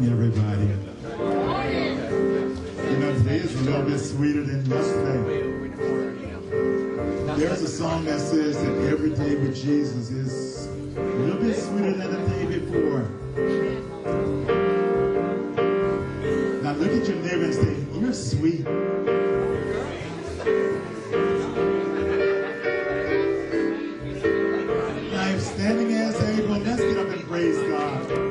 everybody. You know, today is a little bit sweeter than yesterday. There's a song that says that every day with Jesus is a little bit sweeter than the day before. Now look at your neighbor and say, you're sweet. Now if standing as able, let's get up and praise God.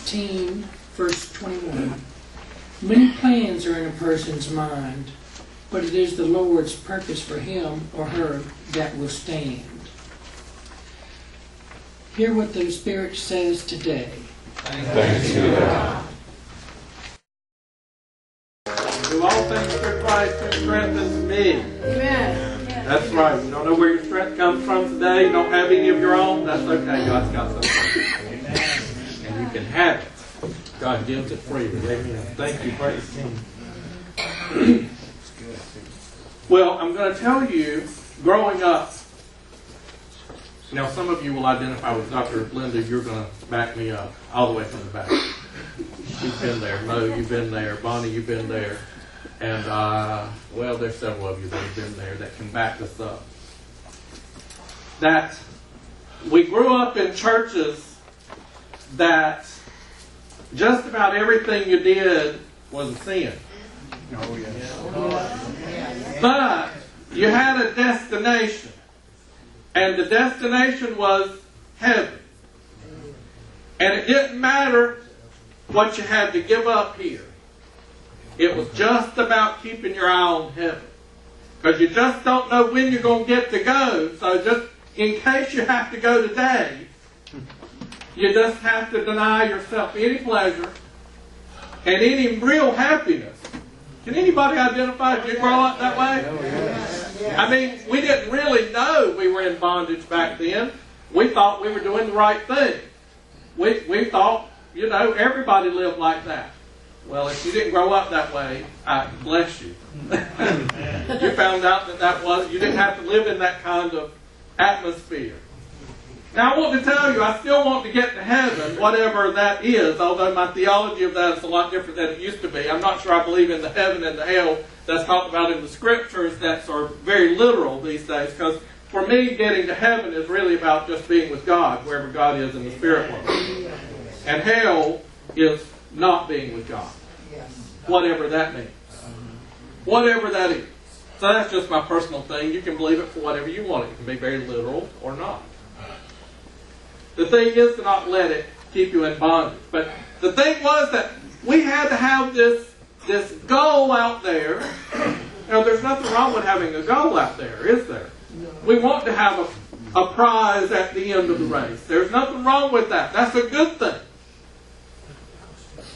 18, verse 21. Many plans are in a person's mind, but it is the Lord's purpose for him or her that will stand. Hear what the Spirit says today. Thanks be to God. Do all things through Christ who strengthens me. Amen. That's right. You don't know where your strength comes from today. You don't have any of your own. That's okay. God's got something. And you can have it. God gives it freely. Amen. Thank you. Praise Him. Well, I'm going to tell you, growing up, now some of you will identify with Dr. Linda. You're going to back me up all the way from the back. You've been there. Mo, you've been there. Bonnie, you've been there. And, well, there's several of you that have been there that can back this up. That we grew up in churches that just about everything you did was a sin. Oh, yes. But you had a destination. And the destination was heaven. And it didn't matter what you had to give up here. It was just about keeping your eye on heaven. Because you just don't know when you're going to get to go. So just in case you have to go today, you just have to deny yourself any pleasure and any real happiness. Can anybody identify? Did you grow up that way? I mean, we didn't really know we were in bondage back then. We thought we were doing the right thing. We thought, you know, everybody lived like that. Well, if you didn't grow up that way, I bless you. You found out that you didn't have to live in that kind of atmosphere. Now, I want to tell you, I still want to get to heaven, whatever that is, although my theology of that is a lot different than it used to be. I'm not sure I believe in the heaven and the hell that's talked about in the Scriptures that are very literal these days, because for me, getting to heaven is really about just being with God, wherever God is in the spirit world. And hell is not being with God, whatever that means. Whatever that is. So that's just my personal thing. You can believe it for whatever you want. It can be very literal or not. The thing is to not let it keep you in bondage. But the thing was that we had to have this goal out there. Now, there's nothing wrong with having a goal out there, is there? We want to have a prize at the end of the race. There's nothing wrong with that. That's a good thing.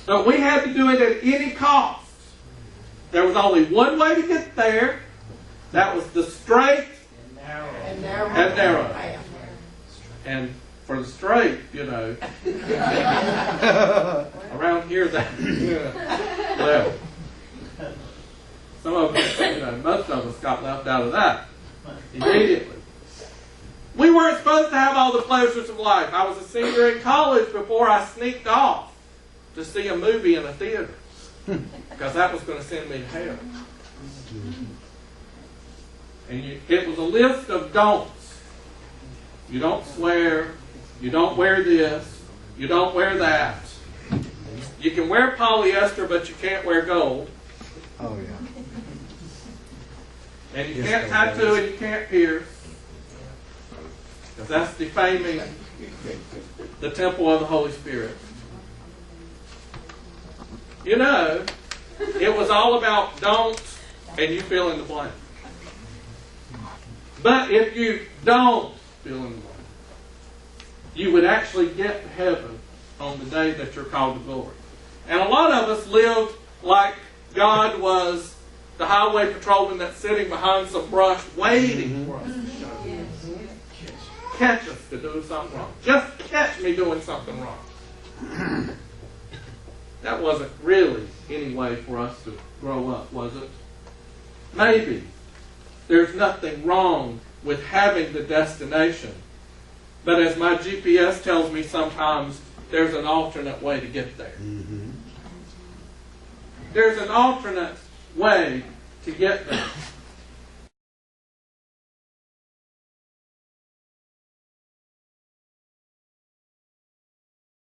But we had to do it at any cost. There was only one way to get there. That was the straight and narrow. And for the straight, you know, around here, well, some of us, you know, most of us got left out of that immediately. We weren't supposed to have all the pleasures of life. I was a senior in college before I sneaked off to see a movie in a theater, because that was going to send me to hell. And it was a list of don'ts. You don't swear. You don't wear this. You don't wear that. You can wear polyester, but you can't wear gold. Oh, yeah. And you can't tattoo and you can't pierce, because that's defaming the temple of the Holy Spirit. You know, it was all about don'ts, and you fill in the blank. But if you don't fill in the blank, you would actually get to heaven on the day that you're called to glory. And a lot of us lived like God was the highway patrolman that's sitting behind some brush waiting for us to catch us to do something wrong. Just catch me doing something wrong. That wasn't really any way for us to grow up, was it? Maybe. There's nothing wrong with having the destination. But as my GPS tells me sometimes, there's an alternate way to get there. There's an alternate way to get there.